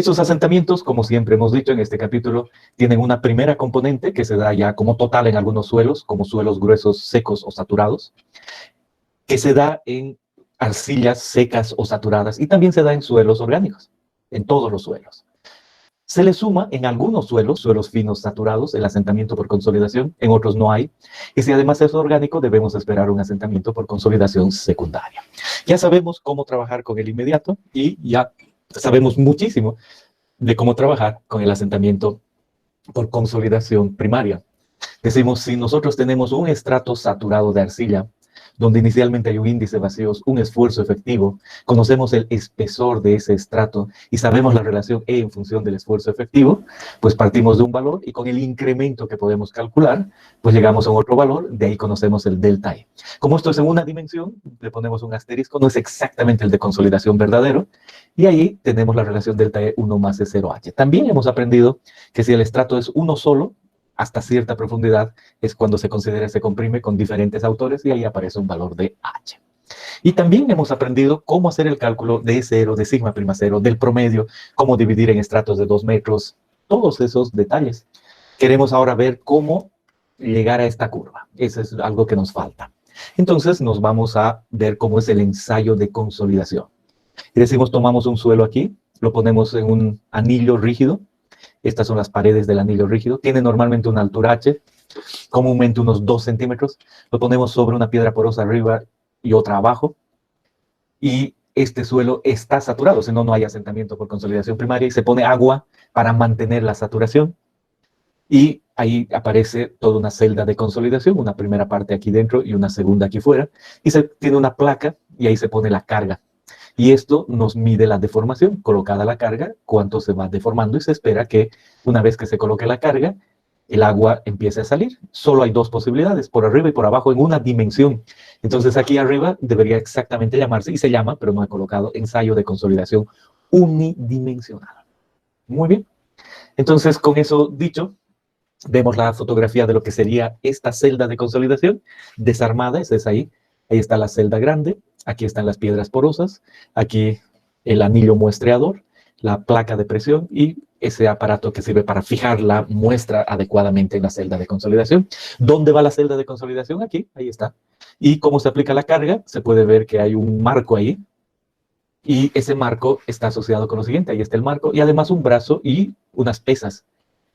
Esos asentamientos, como siempre hemos dicho en este capítulo, tienen una primera componente que se da ya como total en algunos suelos, como suelos gruesos, secos o saturados, que se da en arcillas secas o saturadas y también se da en suelos orgánicos, en todos los suelos. Se le suma en algunos suelos, suelos finos saturados, el asentamiento por consolidación, en otros no hay. Y si además es orgánico, debemos esperar un asentamiento por consolidación secundaria. Ya sabemos cómo trabajar con el inmediato y ya sabemos muchísimo de cómo trabajar con el asentamiento por consolidación primaria. Decimos, si nosotros tenemos un estrato saturado de arcilla, donde inicialmente hay un índice de vacíos, un esfuerzo efectivo, conocemos el espesor de ese estrato y sabemos la relación E en función del esfuerzo efectivo, pues partimos de un valor y con el incremento que podemos calcular, pues llegamos a otro valor, de ahí conocemos el delta E. Como esto es en una dimensión, le ponemos un asterisco, no es exactamente el de consolidación verdadero, y ahí tenemos la relación delta E 1 más E0H. También hemos aprendido que si el estrato es uno solo, hasta cierta profundidad es cuando se considera se comprime con diferentes autores y ahí aparece un valor de H. Y también hemos aprendido cómo hacer el cálculo de E0, de sigma prima cero, del promedio, cómo dividir en estratos de 2 metros, todos esos detalles. Queremos ahora ver cómo llegar a esta curva. Eso es algo que nos falta. Entonces nos vamos a ver cómo es el ensayo de consolidación. Y decimos, tomamos un suelo aquí, lo ponemos en un anillo rígido. Estas son las paredes del anillo rígido. Tiene normalmente una altura H, comúnmente unos 2 centímetros. Lo ponemos sobre una piedra porosa arriba y otra abajo. Y este suelo está saturado, si no, no hay asentamiento por consolidación primaria. Y se pone agua para mantener la saturación. Y ahí aparece toda una celda de consolidación, una primera parte aquí dentro y una segunda aquí fuera. Y se tiene una placa y ahí se pone la carga. Y esto nos mide la deformación. Colocada la carga, cuánto se va deformando y se espera que una vez que se coloque la carga, el agua empiece a salir. Solo hay dos posibilidades, por arriba y por abajo, en una dimensión. Entonces aquí arriba debería exactamente llamarse, y se llama, pero no he colocado, ensayo de consolidación unidimensional. Muy bien. Entonces, con eso dicho, vemos la fotografía de lo que sería esta celda de consolidación desarmada, esa es ahí. Ahí está la celda grande, aquí están las piedras porosas, aquí el anillo muestreador, la placa de presión y ese aparato que sirve para fijar la muestra adecuadamente en la celda de consolidación. ¿Dónde va la celda de consolidación? Aquí, ahí está. Y cómo se aplica la carga, se puede ver que hay un marco ahí, y ese marco está asociado con lo siguiente, ahí está el marco, y además un brazo y unas pesas.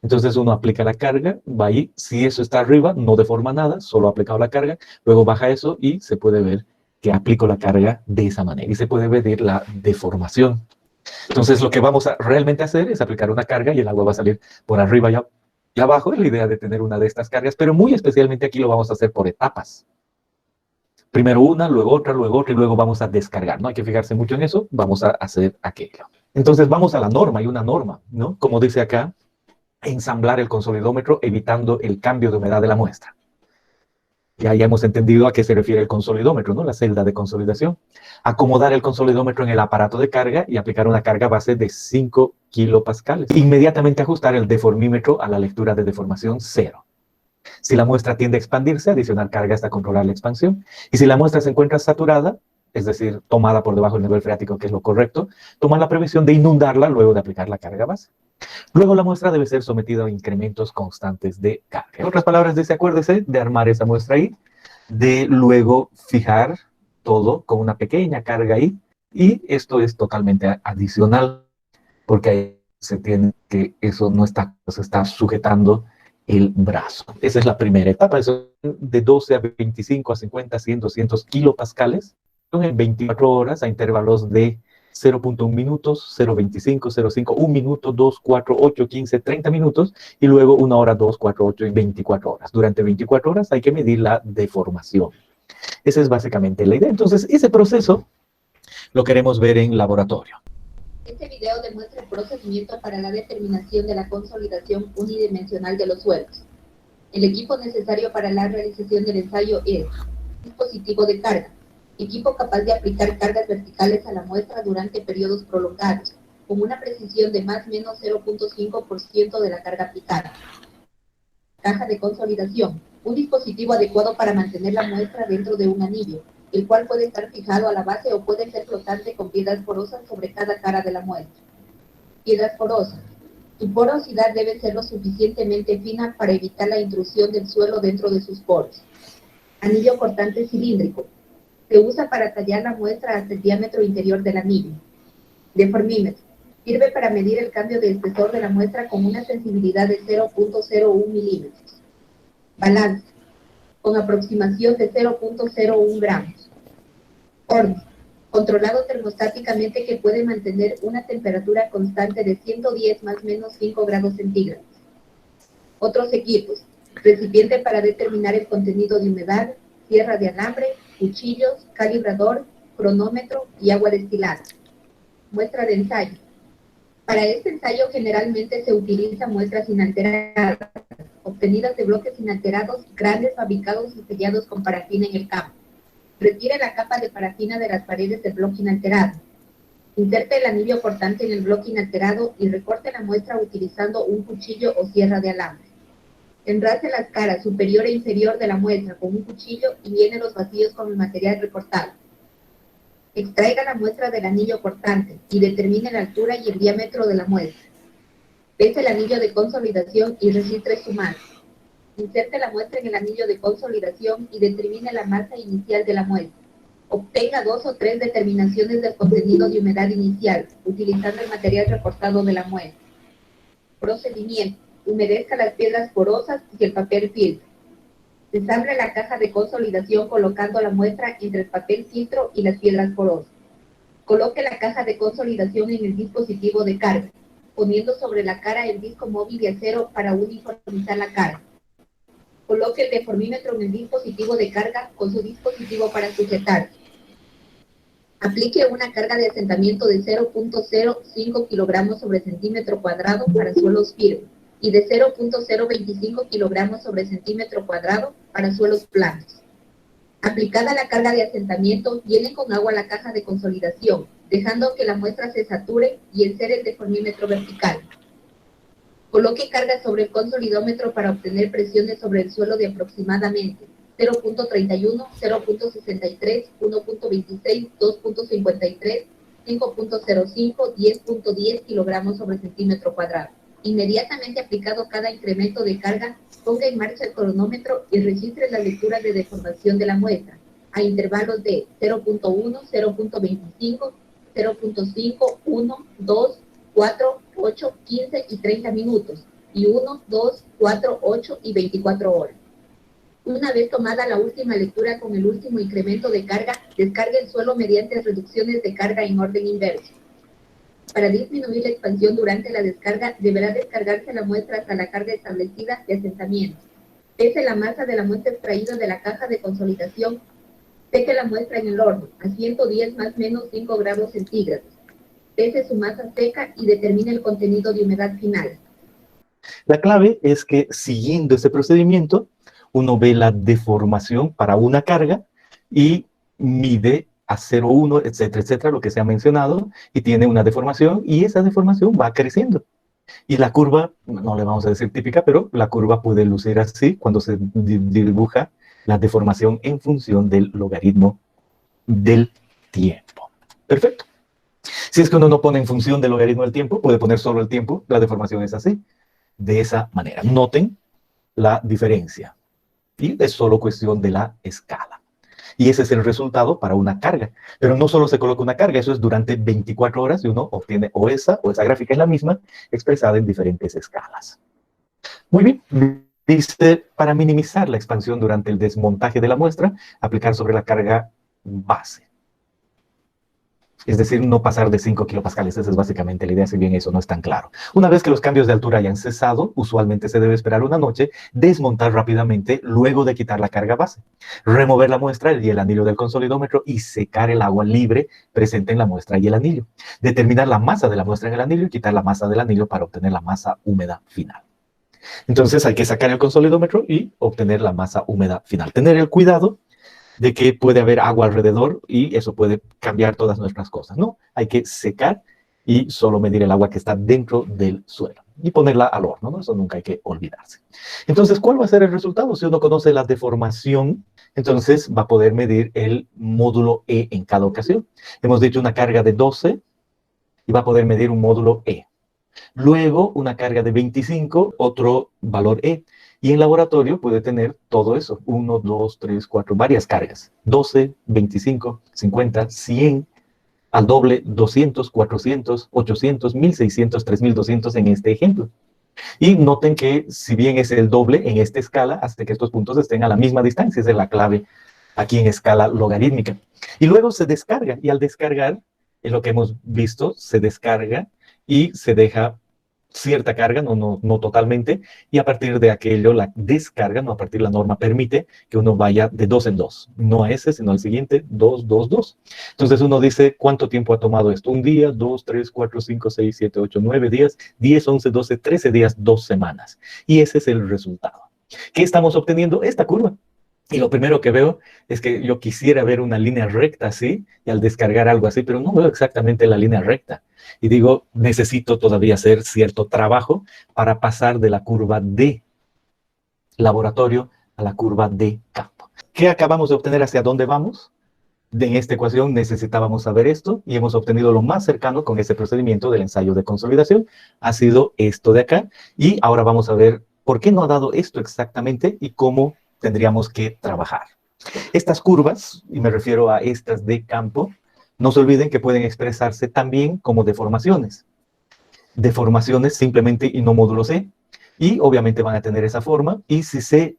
Entonces uno aplica la carga, va ahí, si eso está arriba, no deforma nada, solo ha aplicado la carga, luego baja eso y se puede ver que aplico la carga de esa manera y se puede medir la deformación. Entonces lo que vamos a realmente hacer es aplicar una carga y el agua va a salir por arriba y abajo, es la idea de tener una de estas cargas, pero muy especialmente aquí lo vamos a hacer por etapas. Primero una, luego otra y luego vamos a descargar. No hay que fijarse mucho en eso, vamos a hacer aquello. Entonces vamos a la norma, hay una norma, ¿no? Como dice acá, ensamblar el consolidómetro evitando el cambio de humedad de la muestra. Ya hemos entendido a qué se refiere el consolidómetro, ¿no? La celda de consolidación. Acomodar el consolidómetro en el aparato de carga y aplicar una carga base de 5 kilopascales. Inmediatamente ajustar el deformímetro a la lectura de deformación 0. Si la muestra tiende a expandirse, adicionar carga hasta controlar la expansión. Y si la muestra se encuentra saturada, es decir, tomada por debajo del nivel freático, que es lo correcto, tomar la previsión de inundarla luego de aplicar la carga base. Luego la muestra debe ser sometida a incrementos constantes de carga. En otras palabras, acuérdese de armar esa muestra ahí, de luego fijar todo con una pequeña carga ahí, y esto es totalmente adicional, porque ahí se tiene que eso no está, se está sujetando el brazo. Esa es la primera etapa, eso de 12 a 25 a 50, 100, 200 kilopascales, en 24 horas a intervalos de 0.1 minutos, 0.25, 0.5, 1 minuto, 2, 4, 8, 15, 30 minutos, y luego 1 hora, 2, 4, 8 y 24 horas. Durante 24 horas hay que medir la deformación. Esa es básicamente la idea. Entonces, ese proceso lo queremos ver en laboratorio. Este video demuestra el procedimiento para la determinación de la consolidación unidimensional de los suelos. El equipo necesario para la realización del ensayo es dispositivo de carga, equipo capaz de aplicar cargas verticales a la muestra durante periodos prolongados, con una precisión de más o menos 0.5% de la carga aplicada. Caja de consolidación, un dispositivo adecuado para mantener la muestra dentro de un anillo, el cual puede estar fijado a la base o puede ser flotante con piedras porosas sobre cada cara de la muestra. Piedras porosas. Su porosidad debe ser lo suficientemente fina para evitar la intrusión del suelo dentro de sus poros. Anillo cortante cilíndrico. Se usa para tallar la muestra hasta el diámetro interior del anillo. Deformímetro. Sirve para medir el cambio de espesor de la muestra con una sensibilidad de 0.01 milímetros. Balanza. Con aproximación de 0.01 gramos. Horno. Controlado termostáticamente que puede mantener una temperatura constante de 110 más menos 5 grados centígrados. Otros equipos. Recipiente para determinar el contenido de humedad, sierra de alambre, cuchillos, calibrador, cronómetro y agua destilada. Muestra de ensayo. Para este ensayo generalmente se utilizan muestras inalteradas, obtenidas de bloques inalterados, grandes, fabricados y sellados con parafina en el campo. Retire la capa de parafina de las paredes del bloque inalterado. Inserte el anillo cortante en el bloque inalterado y recorte la muestra utilizando un cuchillo o sierra de alambre. Enrase las caras superior e inferior de la muestra con un cuchillo y llene los vacíos con el material recortado. Extraiga la muestra del anillo cortante y determine la altura y el diámetro de la muestra. Pese el anillo de consolidación y registre su masa. Inserte la muestra en el anillo de consolidación y determine la masa inicial de la muestra. Obtenga 2 o 3 determinaciones del contenido de humedad inicial, utilizando el material recortado de la muestra. Procedimiento. Humedezca las piedras porosas y el papel filtro. Ensamble la caja de consolidación colocando la muestra entre el papel filtro y las piedras porosas. Coloque la caja de consolidación en el dispositivo de carga, poniendo sobre la cara el disco móvil de acero para uniformizar la carga. Coloque el deformímetro en el dispositivo de carga con su dispositivo para sujetar. Aplique una carga de asentamiento de 0.05 kilogramos sobre centímetro cuadrado para suelos firmes y de 0.025 kilogramos sobre centímetro cuadrado para suelos planos. Aplicada la carga de asentamiento, llene con agua la caja de consolidación, dejando que la muestra se sature y encere el deformímetro vertical. Coloque carga sobre el consolidómetro para obtener presiones sobre el suelo de aproximadamente 0.31, 0.63, 1.26, 2.53, 5.05, 10.10 kilogramos sobre centímetro cuadrado. Inmediatamente aplicado cada incremento de carga, ponga en marcha el cronómetro y registre la lectura de deformación de la muestra a intervalos de 0.1, 0.25, 0.5, 1, 2, 4, 8, 15 y 30 minutos, y 1, 2, 4, 8 y 24 horas. Una vez tomada la última lectura con el último incremento de carga, descargue el suelo mediante reducciones de carga en orden inverso. Para disminuir la expansión durante la descarga, deberá descargarse la muestra hasta la carga establecida de asentamiento. Pese la masa de la muestra extraída de la caja de consolidación. Seque la muestra en el horno a 110 más menos 5 grados centígrados. Pese su masa seca y determine el contenido de humedad final. La clave es que siguiendo este procedimiento, uno ve la deformación para una carga y mide a 0,1, etcétera, etcétera, lo que se ha mencionado, y tiene una deformación, y esa deformación va creciendo. Y la curva, no le vamos a decir típica, pero la curva puede lucir así cuando se dibuja la deformación en función del logaritmo del tiempo. Perfecto. Si es que uno no pone en función del logaritmo del tiempo, puede poner solo el tiempo, la deformación es así, de esa manera. Noten la diferencia. Y es solo cuestión de la escala. Y ese es el resultado para una carga. Pero no solo se coloca una carga, eso es durante 24 horas y uno obtiene o esa gráfica es la misma, expresada en diferentes escalas. Muy bien. Dice, para minimizar la expansión durante el desmontaje de la muestra, aplicar sobre la carga base. Es decir, no pasar de 5 kilopascales. Esa es básicamente la idea, si bien eso no es tan claro. Una vez que los cambios de altura hayan cesado, usualmente se debe esperar una noche, desmontar rápidamente luego de quitar la carga base, remover la muestra y el anillo del consolidómetro y secar el agua libre presente en la muestra y el anillo. Determinar la masa de la muestra en el anillo y quitar la masa del anillo para obtener la masa húmeda final. Entonces hay que sacar el consolidómetro y obtener la masa húmeda final. Tener el cuidado de que puede haber agua alrededor y eso puede cambiar todas nuestras cosas, ¿no? Hay que secar y solo medir el agua que está dentro del suelo y ponerla al horno, ¿no? Eso nunca hay que olvidarse. Entonces, ¿cuál va a ser el resultado? Si uno conoce la deformación, entonces va a poder medir el módulo E en cada ocasión. Hemos dicho una carga de 12 y va a poder medir un módulo E. Luego una carga de 25, otro valor E. Y en laboratorio puede tener todo eso, 1, 2, 3, 4, varias cargas. 12, 25, 50, 100, al doble, 200, 400, 800, 1600, 3200 en este ejemplo. Y noten que si bien es el doble en esta escala, hasta que estos puntos estén a la misma distancia, esa es la clave aquí en escala logarítmica. Y luego se descarga, y al descargar, es lo que hemos visto, se descarga y se deja cierta carga, no totalmente, y a partir de aquello la descarga, no a partir de la norma permite que uno vaya de 2 en 2, no a ese, sino al siguiente, 2, 2, 2. Entonces uno dice, ¿cuánto tiempo ha tomado esto? Un día, 2, 3, 4, 5, 6, 7, 8, 9 días, 10, 11, 12, 13 días, 2 semanas. Y ese es el resultado. ¿Qué estamos obteniendo? Esta curva. Y lo primero que veo es que yo quisiera ver una línea recta así, y al descargar algo así, pero no veo exactamente la línea recta. Y digo, necesito todavía hacer cierto trabajo para pasar de la curva de laboratorio a la curva de campo. ¿Qué acabamos de obtener? ¿Hacia dónde vamos? En esta ecuación necesitábamos saber esto y hemos obtenido lo más cercano con ese procedimiento del ensayo de consolidación. Ha sido esto de acá. Y ahora vamos a ver por qué no ha dado esto exactamente y cómo tendríamos que trabajar. Estas curvas, y me refiero a estas de campo, no se olviden que pueden expresarse también como deformaciones. Deformaciones simplemente y no módulo C. Y obviamente van a tener esa forma. Y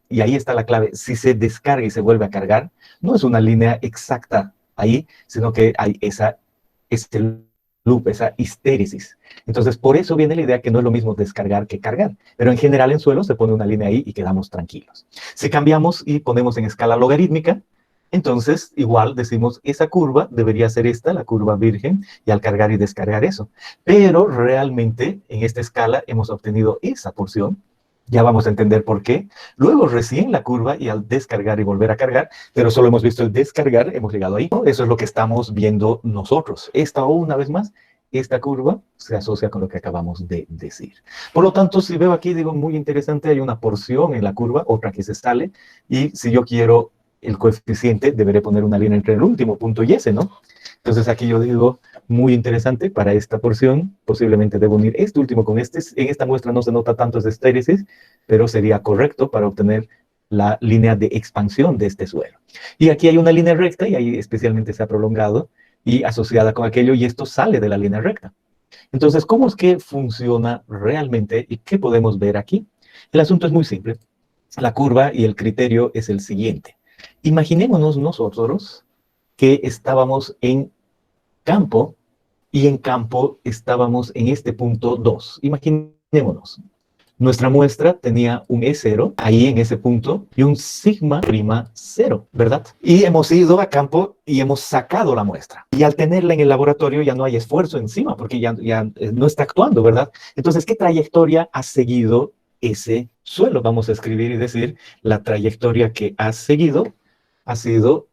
y ahí está la clave, si se descarga y se vuelve a cargar, no es una línea exacta ahí, sino que hay ese loop, esa histéresis. Entonces, por eso viene la idea que no es lo mismo descargar que cargar. Pero en general en suelo se pone una línea ahí y quedamos tranquilos. Si cambiamos y ponemos en escala logarítmica, entonces igual decimos esa curva debería ser esta, la curva virgen, y al cargar y descargar eso. Pero realmente en esta escala hemos obtenido esa porción. Ya vamos a entender por qué. Luego recién la curva y al descargar y volver a cargar, pero solo hemos visto el descargar, hemos llegado ahí. Eso es lo que estamos viendo nosotros. Una vez más, esta curva se asocia con lo que acabamos de decir. Por lo tanto, si veo aquí, digo, muy interesante, hay una porción en la curva, otra que se sale, y si yo quiero el coeficiente, deberé poner una línea entre el último punto y ese, ¿no? Entonces aquí yo digo, muy interesante para esta porción, posiblemente debo unir este último con este. En esta muestra no se nota tanto esa estéresis, pero sería correcto para obtener la línea de expansión de este suelo. Y aquí hay una línea recta, y ahí especialmente se ha prolongado, y asociada con aquello, y esto sale de la línea recta. Entonces, ¿cómo es que funciona realmente y qué podemos ver aquí? El asunto es muy simple. La curva y el criterio es el siguiente. Imaginémonos nosotros que estábamos en campo, y en campo estábamos en este punto 2. Imaginémonos. Nuestra muestra tenía un E0 ahí en ese punto y un sigma prima 0, ¿verdad? Y hemos ido a campo y hemos sacado la muestra. Y al tenerla en el laboratorio ya no hay esfuerzo encima porque ya no está actuando, ¿verdad? Entonces, ¿qué trayectoria ha seguido ese suelo? Vamos a escribir y decir, la trayectoria que ha seguido ha sido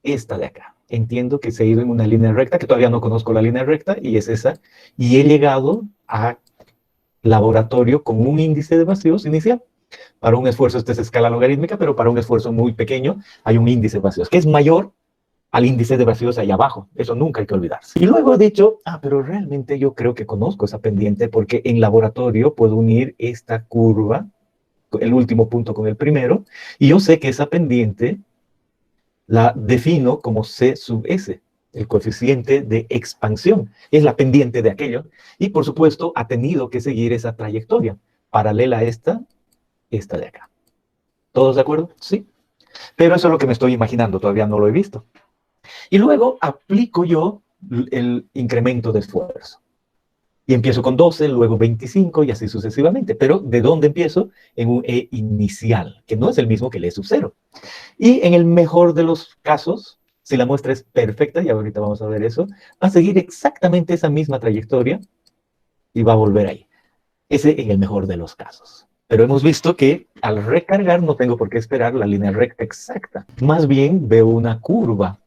esta de acá. Entiendo que se ha ido en una línea recta, que todavía no conozco la línea recta, y es esa. Y he llegado a laboratorio con un índice de vacíos inicial. Para un esfuerzo, esta es escala logarítmica, pero para un esfuerzo muy pequeño hay un índice de vacíos, que es mayor al índice de vacíos ahí abajo. Eso nunca hay que olvidarse. Y luego he dicho, pero realmente yo creo que conozco esa pendiente, porque en laboratorio puedo unir esta curva, el último punto con el primero, y yo sé que esa pendiente la defino como C sub S, el coeficiente de expansión. Es la pendiente de aquello. Y, por supuesto, ha tenido que seguir esa trayectoria paralela a esta de acá. ¿Todos de acuerdo? Sí. Pero eso es lo que me estoy imaginando. Todavía no lo he visto. Y luego aplico yo el incremento de esfuerzo. Y empiezo con 12, luego 25 y así sucesivamente. Pero ¿de dónde empiezo? En un E inicial, que no es el mismo que el E sub 0. Y en el mejor de los casos, si la muestra es perfecta, y ahorita vamos a ver eso, va a seguir exactamente esa misma trayectoria y va a volver ahí. Ese en el mejor de los casos. Pero hemos visto que al recargar no tengo por qué esperar la línea recta exacta. Más bien veo una curva.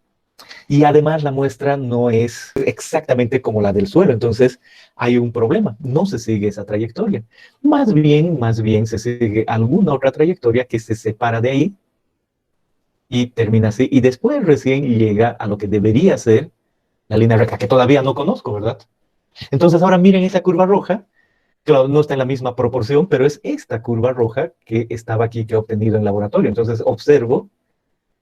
Y además la muestra no es exactamente como la del suelo, entonces hay un problema, no se sigue esa trayectoria. Más bien se sigue alguna otra trayectoria que se separa de ahí y termina así, y después recién llega a lo que debería ser la línea recta, que todavía no conozco, ¿verdad? Entonces ahora miren esa curva roja, Claro, no está en la misma proporción, pero es esta curva roja que estaba aquí, que he obtenido en laboratorio. Entonces observo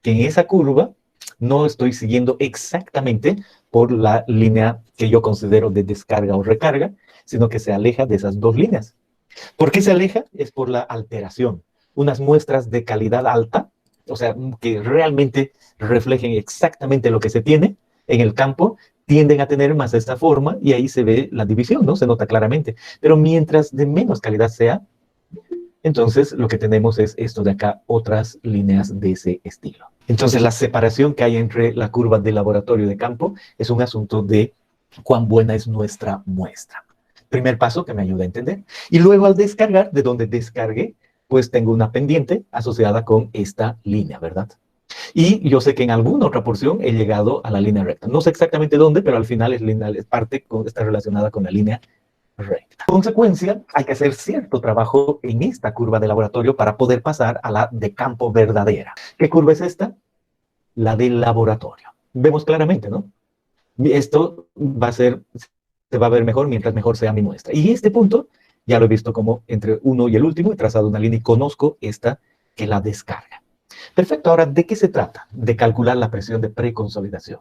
que en esa curva no estoy siguiendo exactamente por la línea que yo considero de descarga o recarga, sino que se aleja de esas dos líneas. ¿Por qué se aleja? Es por la alteración. Unas muestras de calidad alta, o sea, que realmente reflejen exactamente lo que se tiene en el campo, tienden a tener más esta forma y ahí se ve la división, ¿no? Se nota claramente. Pero mientras de menos calidad sea, entonces lo que tenemos es esto de acá, otras líneas de ese estilo. Entonces la separación que hay entre la curva de laboratorio y de campo es un asunto de cuán buena es nuestra muestra. Primer paso que me ayuda a entender. Y luego al descargar, de donde descargué, pues tengo una pendiente asociada con esta línea, ¿verdad? Y yo sé que en alguna otra porción he llegado a la línea recta. No sé exactamente dónde, pero al final es parte, está relacionada con la línea recta. En consecuencia, hay que hacer cierto trabajo en esta curva de laboratorio para poder pasar a la de campo verdadera. ¿Qué curva es esta? La de laboratorio. Vemos claramente, ¿no? Esto va a ser, se va a ver mejor mientras mejor sea mi muestra. Y este punto ya lo he visto como entre uno y el último, he trazado una línea y conozco esta que la descarga. Perfecto, ahora, ¿de qué se trata? De calcular la presión de preconsolidación.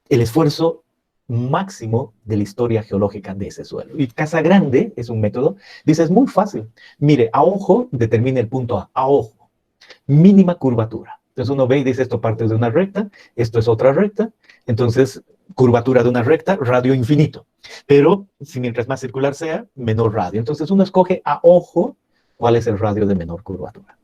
El esfuerzo máximo de la historia geológica de ese suelo. Y Casagrande es un método, dice, es muy fácil. Mire, a ojo determina el punto a ojo, mínima curvatura. Entonces uno ve y dice, esto parte de una recta, esto es otra recta, entonces curvatura de una recta, radio infinito. Pero si mientras más circular sea, menor radio. Entonces uno escoge a ojo cuál es el radio de menor curvatura.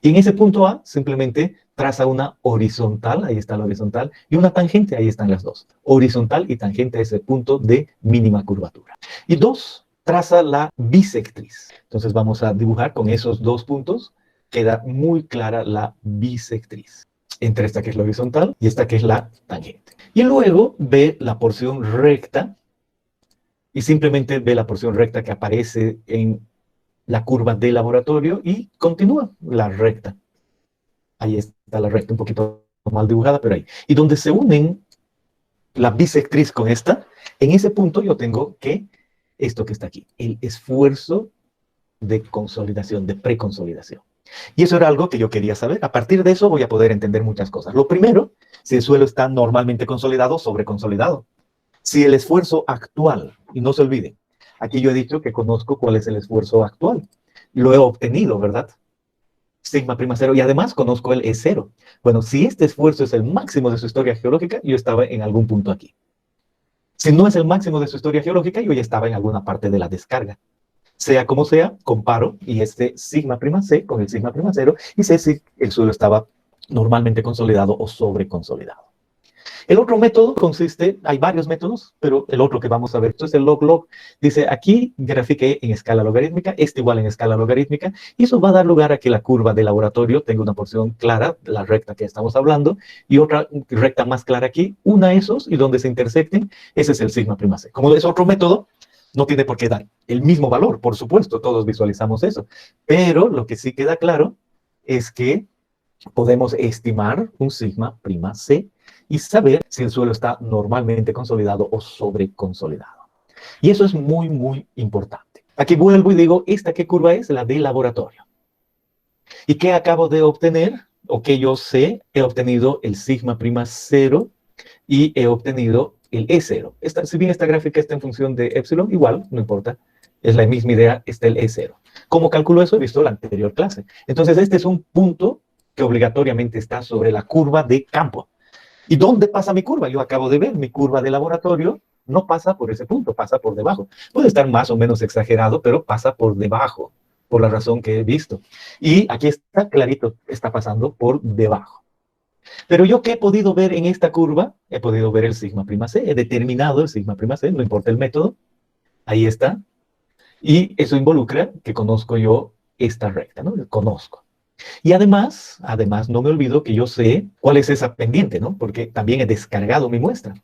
Y en ese punto A simplemente traza una horizontal, ahí está la horizontal, y una tangente, ahí están las dos. Horizontal y tangente a ese punto de mínima curvatura. Y dos, traza la bisectriz. Entonces vamos a dibujar con esos dos puntos. Queda muy clara la bisectriz entre esta que es la horizontal y esta que es la tangente. Y luego ve la porción recta y simplemente ve la porción recta que aparece en la curva de laboratorio y continúa la recta. Ahí está la recta, un poquito mal dibujada, pero ahí. Y donde se unen la bisectriz con esta, en ese punto yo tengo que, esto que está aquí, el esfuerzo de consolidación, de preconsolidación. Y eso era algo que yo quería saber. A partir de eso voy a poder entender muchas cosas. Lo primero, si el suelo está normalmente consolidado o sobreconsolidado. Si el esfuerzo actual, y no se olvide, aquí yo he dicho que conozco cuál es el esfuerzo actual. Lo he obtenido, ¿verdad? Sigma prima cero, y además conozco el E0. Bueno, si este esfuerzo es el máximo de su historia geológica, yo estaba en algún punto aquí. Si no es el máximo de su historia geológica, yo ya estaba en alguna parte de la descarga. Sea como sea, comparo y este sigma prima c con el sigma prima cero y sé si el suelo estaba normalmente consolidado o sobreconsolidado. El otro método consiste, hay varios métodos, pero el otro que vamos a ver, esto es el log-log. Dice, aquí grafiqué en escala logarítmica, este igual en escala logarítmica, y eso va a dar lugar a que la curva de laboratorio tenga una porción clara, la recta que estamos hablando, y otra recta más clara aquí, una esos, y donde se intersecten, ese es el sigma prima c. Como es otro método, no tiene por qué dar el mismo valor, por supuesto, todos visualizamos eso, pero lo que sí queda claro es que podemos estimar un sigma prima c y saber si el suelo está normalmente consolidado o sobreconsolidado. Y eso es muy, muy importante. Aquí vuelvo y digo, ¿esta qué curva es? La de laboratorio. ¿Y qué acabo de obtener? O que yo sé, he obtenido el sigma prima 0 y he obtenido el E0. Si bien esta gráfica está en función de epsilon, igual, no importa, es la misma idea, está el E0. ¿Cómo calculo eso? He visto la anterior clase. Entonces, este es un punto que obligatoriamente está sobre la curva de campo. ¿Y dónde pasa mi curva? Yo acabo de ver, mi curva de laboratorio no pasa por ese punto, pasa por debajo. Puede estar más o menos exagerado, pero pasa por debajo, por la razón que he visto. Y aquí está clarito, está pasando por debajo. Pero yo, ¿qué he podido ver en esta curva? He podido ver el sigma prima c, he determinado el sigma prima c, no importa el método, ahí está. Y eso involucra que conozco yo esta recta, ¿no? Conozco. Y además, no me olvido que yo sé cuál es esa pendiente, ¿no? Porque también he descargado mi muestra.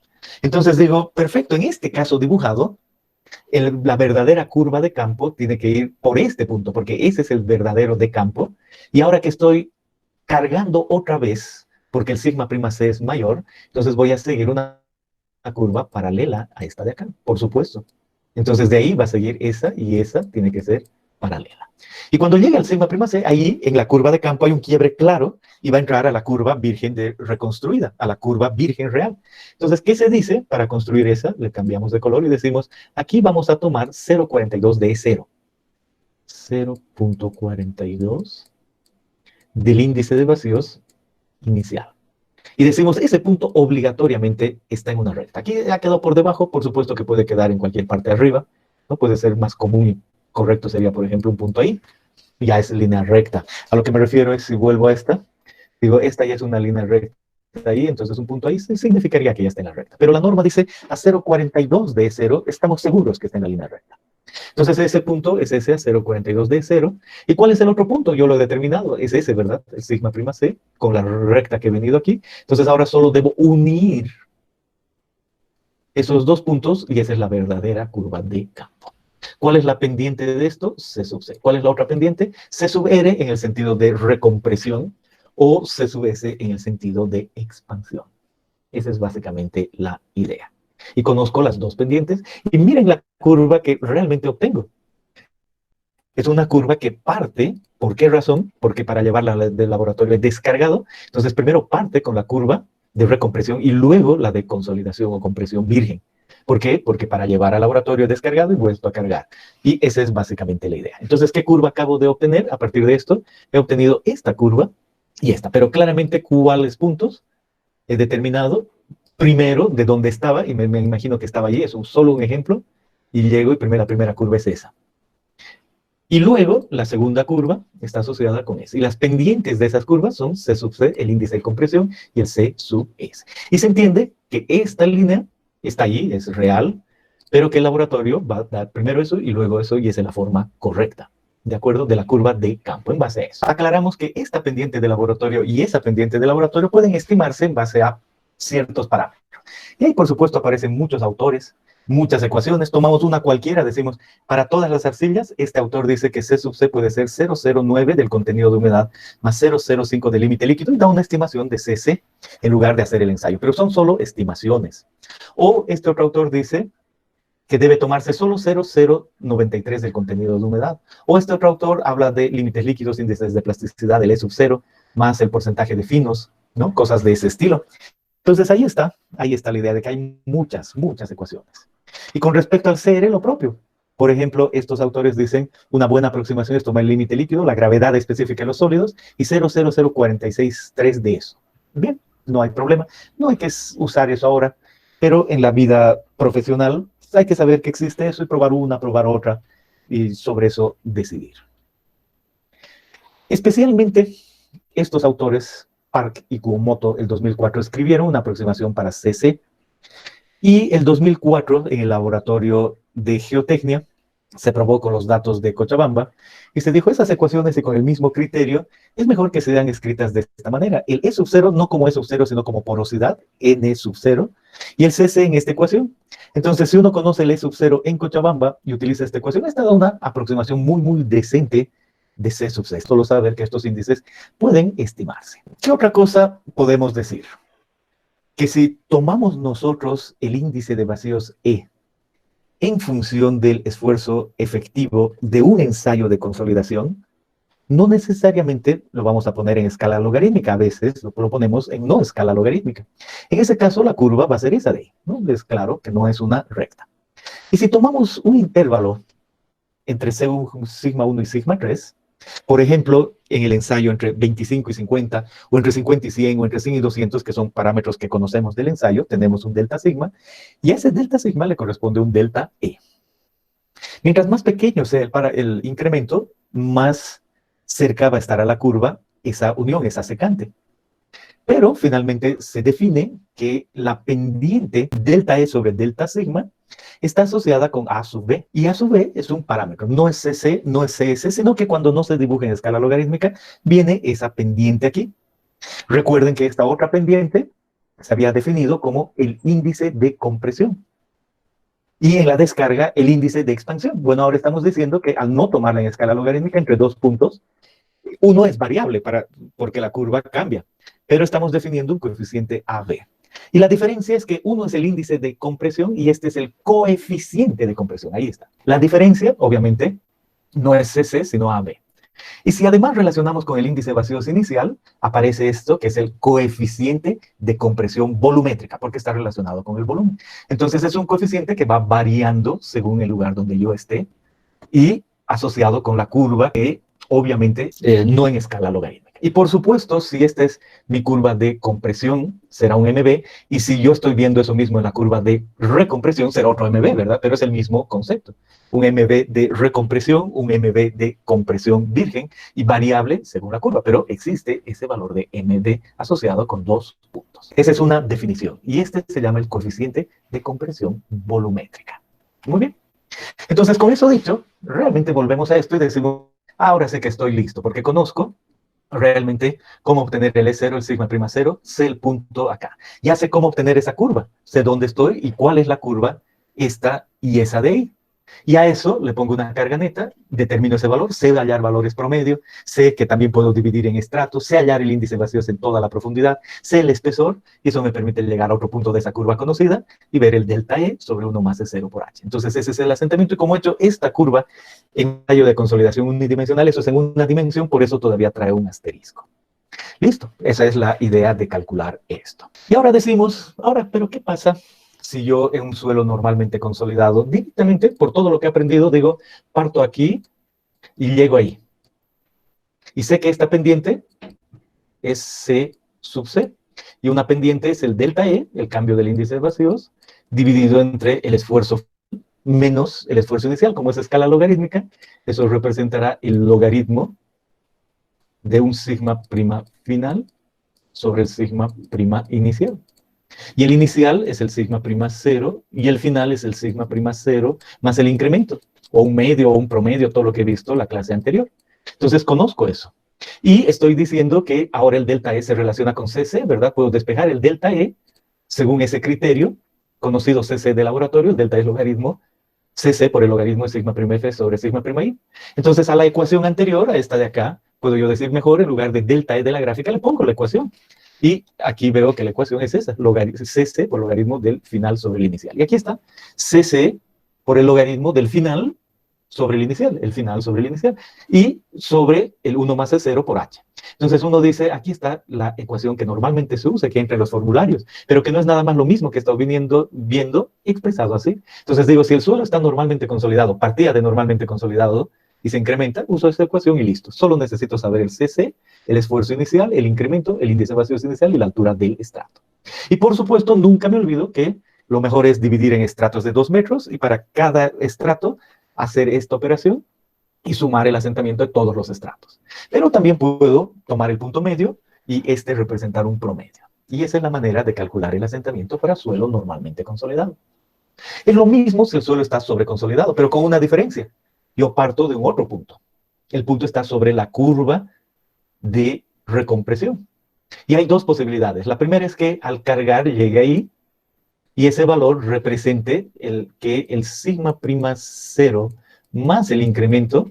Entonces digo, perfecto, en este caso dibujado, la verdadera curva de campo tiene que ir por este punto, porque ese es el verdadero de campo. Y ahora que estoy cargando otra vez, porque el sigma prima c es mayor, entonces voy a seguir una curva paralela a esta de acá, por supuesto. Entonces de ahí va a seguir esa y esa tiene que ser paralela. Y cuando llegue al sigma prima c, ahí en la curva de campo hay un quiebre claro y va a entrar a la curva virgen reconstruida, a la curva virgen real. Entonces, ¿qué se dice? Para construir esa, le cambiamos de color y decimos, aquí vamos a tomar 0,42 de E0. 0,42 del índice de vacíos inicial. Y decimos, ese punto obligatoriamente está en una recta. Aquí ha quedado por debajo, por supuesto que puede quedar en cualquier parte de arriba, ¿no? Puede ser más común y correcto sería, por ejemplo, un punto ahí, ya es línea recta. A lo que me refiero es, si vuelvo a esta, digo, esta ya es una línea recta ahí, entonces un punto ahí significaría que ya está en la recta. Pero la norma dice, a 0,42 de 0, estamos seguros que está en la línea recta. Entonces ese punto es ese a 0,42 de 0. ¿Y cuál es el otro punto? Yo lo he determinado, es ese, ¿verdad? El sigma prima c con la recta que he venido aquí. Entonces ahora solo debo unir esos dos puntos y esa es la verdadera curva de campo. ¿Cuál es la pendiente de esto? C sub C. ¿Cuál es la otra pendiente? C sub R en el sentido de recompresión o C sub S en el sentido de expansión. Esa es básicamente la idea. Y conozco las dos pendientes y miren la curva que realmente obtengo. Es una curva que parte, ¿por qué razón? Porque para llevarla del laboratorio descargado, entonces primero parte con la curva de recompresión y luego la de consolidación o compresión virgen. ¿Por qué? Porque para llevar al laboratorio descargado y vuelto a cargar. Y esa es básicamente la idea. Entonces, ¿qué curva acabo de obtener? A partir de esto, he obtenido esta curva y esta. Pero claramente, ¿cuáles puntos he determinado? Primero, de dónde estaba, y me imagino que estaba allí, es solo un ejemplo, y llego y la primera curva es esa. Y luego, la segunda curva está asociada con S. Y las pendientes de esas curvas son C sub C, el índice de compresión, y el C sub S. Y se entiende que esta línea está allí, es real, pero que el laboratorio va a dar primero eso y luego eso, y esa es la forma correcta, ¿de acuerdo? De la curva de campo, en base a eso. Aclaramos que esta pendiente de laboratorio y esa pendiente de laboratorio pueden estimarse en base a ciertos parámetros. Y ahí, por supuesto, aparecen muchos autores, muchas ecuaciones. Tomamos una cualquiera, decimos, para todas las arcillas, este autor dice que C sub C puede ser 0,09 del contenido de humedad más 0,05 del límite líquido y da una estimación de CC en lugar de hacer el ensayo. Pero son solo estimaciones. O este otro autor dice que debe tomarse solo 0,093 del contenido de humedad. O este otro autor habla de límites líquidos, índices de plasticidad del E sub 0, más el porcentaje de finos, ¿no? Cosas de ese estilo. Entonces ahí está la idea de que hay muchas ecuaciones. Y con respecto al CR, lo propio. Por ejemplo, estos autores dicen una buena aproximación es tomar el límite líquido, la gravedad específica de los sólidos y 0,00463 de eso. Bien, no hay problema. No hay que usar eso ahora, pero en la vida profesional hay que saber que existe eso y probar una, probar otra y sobre eso decidir. Especialmente estos autores, Park y Kumoto, el 2004, escribieron una aproximación para CC. Y el 2004, en el laboratorio de geotecnia, se probó con los datos de Cochabamba y se dijo, esas ecuaciones y con el mismo criterio, es mejor que sean escritas de esta manera. El E sub 0 no como E sub 0, sino como porosidad, N sub 0, y el CC en esta ecuación. Entonces, si uno conoce el E sub 0 en Cochabamba y utiliza esta ecuación, esta da una aproximación muy decente de C sub C. Solo saber que estos índices pueden estimarse. ¿Qué otra cosa podemos decir? Que si tomamos nosotros el índice de vacíos E en función del esfuerzo efectivo de un ensayo de consolidación, no necesariamente lo vamos a poner en escala logarítmica, a veces lo ponemos en no escala logarítmica. En ese caso, la curva va a ser esa de E, ¿no? Es claro que no es una recta. Y si tomamos un intervalo entre sigma 1 y sigma 3, por ejemplo, en el ensayo entre 25 y 50, o entre 50 y 100, o entre 100 y 200, que son parámetros que conocemos del ensayo, tenemos un delta sigma, y a ese delta sigma le corresponde un delta E. Mientras más pequeño sea el incremento, más cerca va a estar a la curva esa unión, esa secante. Pero finalmente se define que la pendiente delta E sobre delta sigma está asociada con A sub B. Y A sub B es un parámetro. No es CC, no es CS, sino que cuando no se dibuja en escala logarítmica, viene esa pendiente aquí. Recuerden que esta otra pendiente se había definido como el índice de compresión. Y en la descarga, el índice de expansión. Bueno, ahora estamos diciendo que al no tomarla en escala logarítmica entre dos puntos, uno es variable porque la curva cambia. Pero estamos definiendo un coeficiente AB. Y la diferencia es que uno es el índice de compresión y este es el coeficiente de compresión. Ahí está. La diferencia, obviamente, no es CC, sino AB. Y si además relacionamos con el índice de vacíos inicial, aparece esto que es el coeficiente de compresión volumétrica, porque está relacionado con el volumen. Entonces es un coeficiente que va variando según el lugar donde yo esté y asociado con la curva que obviamente no en escala logarítmica. Y por supuesto, si esta es mi curva de compresión, será un MB, y si yo estoy viendo eso mismo en la curva de recompresión, será otro MB, ¿verdad? Pero es el mismo concepto. Un MB de recompresión, un MB de compresión virgen y variable según la curva, pero existe ese valor de MB asociado con 2 puntos. Esa es una definición, y este se llama el coeficiente de compresión volumétrica. Muy bien. Entonces, con eso dicho, realmente volvemos a esto y decimos, ahora sé que estoy listo, porque conozco realmente cómo obtener el E0, el sigma prima 0, sé el punto acá. Ya sé cómo obtener esa curva, sé dónde estoy y cuál es la curva, esta y esa de ahí. Y a eso le pongo una carga neta, determino ese valor, sé hallar valores promedio, sé que también puedo dividir en estratos, sé hallar el índice de vacíos en toda la profundidad, sé el espesor, y eso me permite llegar a otro punto de esa curva conocida y ver el delta E sobre 1 más E0 por H. Entonces ese es el asentamiento, y como he hecho esta curva en ensayo de consolidación unidimensional, eso es en una dimensión, por eso todavía trae un asterisco. Listo, esa es la idea de calcular esto. Y ahora decimos, ¿pero qué pasa si yo en un suelo normalmente consolidado, directamente por todo lo que he aprendido, digo, parto aquí y llego ahí? Y sé que esta pendiente es C sub C. Y una pendiente es el delta E, el cambio del índice de vacíos, dividido entre el esfuerzo menos el esfuerzo inicial. Como es escala logarítmica, eso representará el logaritmo de un sigma prima final sobre el sigma prima inicial. Y el inicial es el sigma prima 0 y el final es el sigma prima 0 más el incremento, o un medio o un promedio, todo lo que he visto en la clase anterior. Entonces conozco eso. Y estoy diciendo que ahora el delta E se relaciona con CC, ¿verdad? Puedo despejar el delta E según ese criterio, conocido CC de laboratorio, el delta E es logaritmo CC por el logaritmo de sigma prima F sobre sigma prima I. Entonces a la ecuación anterior, a esta de acá, puedo yo decir mejor, en lugar de delta E de la gráfica, le pongo la ecuación. Y aquí veo que la ecuación es esa, CC por logaritmo del final sobre el inicial. Y aquí está, CC por el logaritmo del final sobre el inicial, el final sobre el inicial, y sobre el 1 más E0 por H. Entonces uno dice, aquí está la ecuación que normalmente se usa, que entra en los formularios, pero que no es nada más lo mismo que he estado viendo expresado así. Entonces digo, si el suelo está normalmente consolidado, partía de normalmente consolidado, y se incrementa, uso esta ecuación y listo. Solo necesito saber el CC, el esfuerzo inicial, el incremento, el índice de vacíos inicial y la altura del estrato. Y por supuesto, nunca me olvido que lo mejor es dividir en estratos de 2 metros y para cada estrato hacer esta operación y sumar el asentamiento de todos los estratos. Pero también puedo tomar el punto medio y representar un promedio. Y esa es la manera de calcular el asentamiento para suelo normalmente consolidado. Es lo mismo si el suelo está sobreconsolidado, pero con una diferencia. Yo parto de un otro punto. El punto está sobre la curva de recompresión. Y hay 2 posibilidades. La primera es que al cargar llegue ahí y ese valor represente que el sigma prima 0 más el incremento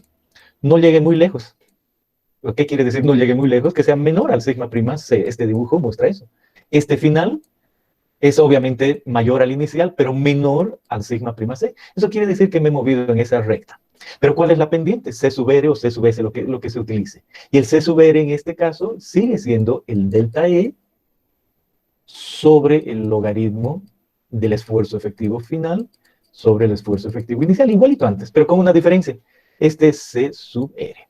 no llegue muy lejos. ¿Qué quiere decir no llegue muy lejos? Que sea menor al sigma prima C. Este dibujo muestra eso. Este final es obviamente mayor al inicial, pero menor al sigma prima C. Eso quiere decir que me he movido en esa recta. Pero ¿cuál es la pendiente? C sub R o C sub S, lo que se utilice. Y el C sub R en este caso sigue siendo el delta E sobre el logaritmo del esfuerzo efectivo final sobre el esfuerzo efectivo inicial, igualito antes, pero con una diferencia. Este es C sub R.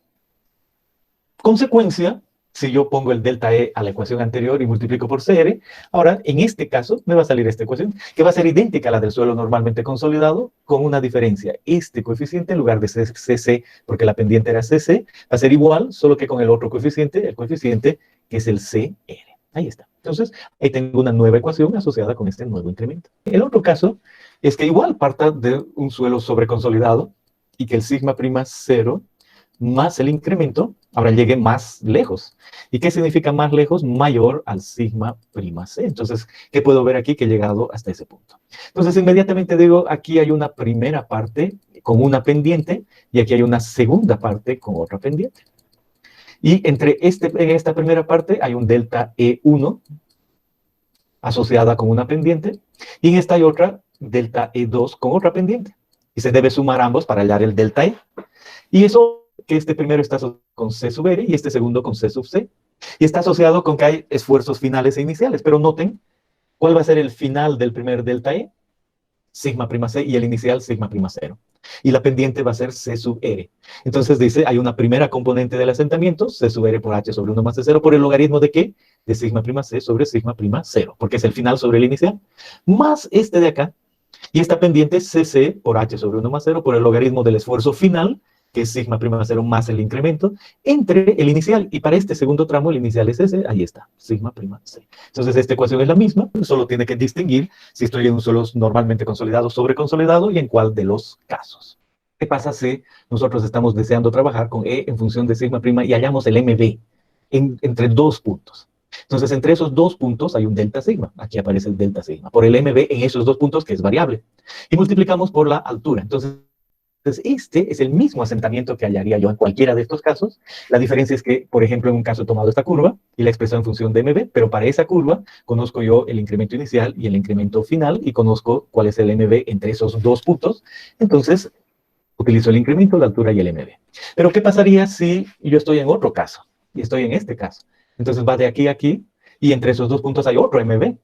Consecuencia, si yo pongo el delta E a la ecuación anterior y multiplico por CR, ahora en este caso me va a salir esta ecuación, que va a ser idéntica a la del suelo normalmente consolidado, con una diferencia. Este coeficiente, en lugar de CC, porque la pendiente era CC, va a ser igual, solo que con el otro coeficiente, el coeficiente que es el CR. Ahí está. Entonces, ahí tengo una nueva ecuación asociada con este nuevo incremento. El otro caso es que igual parta de un suelo sobreconsolidado y que el sigma prima 0 más el incremento ahora llegue más lejos. ¿Y qué significa más lejos? Mayor al sigma prima C. Entonces, ¿qué puedo ver aquí? Que he llegado hasta ese punto. Entonces, inmediatamente digo, aquí hay una primera parte con una pendiente y aquí hay una segunda parte con otra pendiente. Y en esta primera parte hay un delta E1 asociada con una pendiente, y en esta hay otra delta E2 con otra pendiente. Y se debe sumar ambos para hallar el delta E. Y eso que este primero está asociado con C sub R y este segundo con C sub C. Y está asociado con que hay esfuerzos finales e iniciales. Pero noten, ¿cuál va a ser el final del primer delta E? Sigma prima C, y el inicial sigma prima 0. Y la pendiente va a ser C sub R. Entonces dice, hay una primera componente del asentamiento, C sub R por H sobre 1 más C0, por el logaritmo de ¿qué? De sigma prima C sobre sigma prima 0, porque es el final sobre el inicial, más este de acá, y esta pendiente CC por H sobre 1 más 0, por el logaritmo del esfuerzo final, que es sigma prima 0 más el incremento, entre el inicial. Y para este segundo tramo, el inicial es ese, ahí está, sigma prima C. Entonces, esta ecuación es la misma, solo tiene que distinguir si estoy en un suelo normalmente consolidado, sobre consolidado, y en cuál de los casos. ¿Qué pasa si nosotros estamos deseando trabajar con E en función de sigma prima y hallamos el MB entre dos puntos? Entonces, entre esos dos puntos hay un delta sigma. Aquí aparece el delta sigma. Por el MB en esos dos puntos, que es variable. Y multiplicamos por la altura. Entonces, este es el mismo asentamiento que hallaría yo en cualquiera de estos casos. La diferencia es que, por ejemplo, en un caso he tomado esta curva y la expreso en función de MB, pero para esa curva conozco yo el incremento inicial y el incremento final y conozco cuál es el MB entre esos dos puntos. Entonces, utilizo el incremento, la altura y el MB. Pero, ¿qué pasaría si yo estoy en otro caso? Y estoy en este caso. Entonces, va de aquí a aquí, y entre esos dos puntos hay otro MB.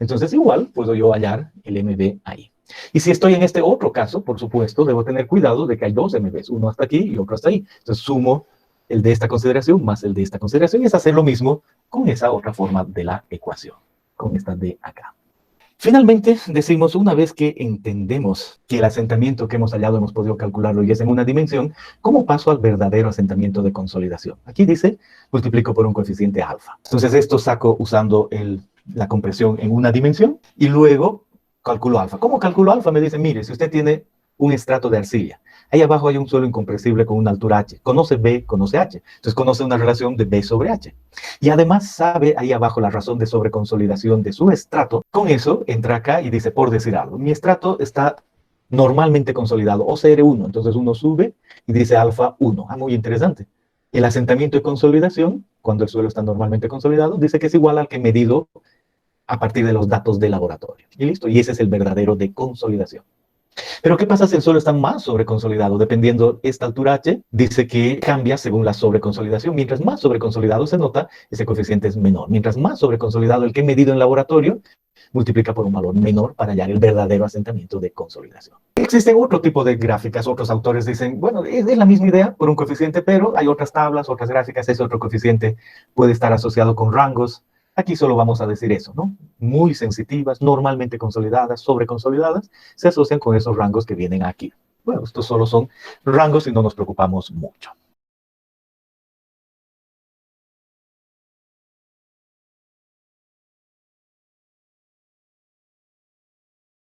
Entonces, igual, puedo yo hallar el MB ahí. Y si estoy en este otro caso, por supuesto, debo tener cuidado de que hay dos MBs, uno hasta aquí y otro hasta ahí. Entonces, sumo el de esta consideración más el de esta consideración, y es hacer lo mismo con esa otra forma de la ecuación, con esta de acá. Finalmente, decimos, una vez que entendemos que el asentamiento que hemos hallado hemos podido calcularlo y es en una dimensión, ¿cómo paso al verdadero asentamiento de consolidación? Aquí dice, multiplico por un coeficiente alfa. Entonces, esto saco usando la compresión en una dimensión y luego calculo alfa. ¿Cómo calculo alfa? Me dicen, mire, si usted tiene un estrato de arcilla, ahí abajo hay un suelo incompresible con una altura h. Conoce B, conoce h. Entonces conoce una relación de B sobre h. Y además sabe ahí abajo la razón de sobreconsolidación de su estrato. Con eso entra acá y dice, por decir algo, mi estrato está normalmente consolidado, OCR1. Entonces uno sube y dice alfa 1. Ah, muy interesante. El asentamiento de consolidación, cuando el suelo está normalmente consolidado, dice que es igual al que he medido a partir de los datos de laboratorio. Y listo, y ese es el verdadero de consolidación. Pero ¿qué pasa si el suelo está más sobreconsolidado? Dependiendo esta altura h, dice que cambia según la sobreconsolidación. Mientras más sobreconsolidado se nota, ese coeficiente es menor. Mientras más sobreconsolidado el que he medido en laboratorio, multiplica por un valor menor para hallar el verdadero asentamiento de consolidación. Existen otro tipo de gráficas. Otros autores dicen, bueno, es la misma idea por un coeficiente, pero hay otras tablas, otras gráficas. Ese otro coeficiente puede estar asociado con rangos. Aquí solo vamos a decir eso, ¿no? Muy sensitivas, normalmente consolidadas, sobreconsolidadas, se asocian con esos rangos que vienen aquí. Bueno, estos solo son rangos y no nos preocupamos mucho.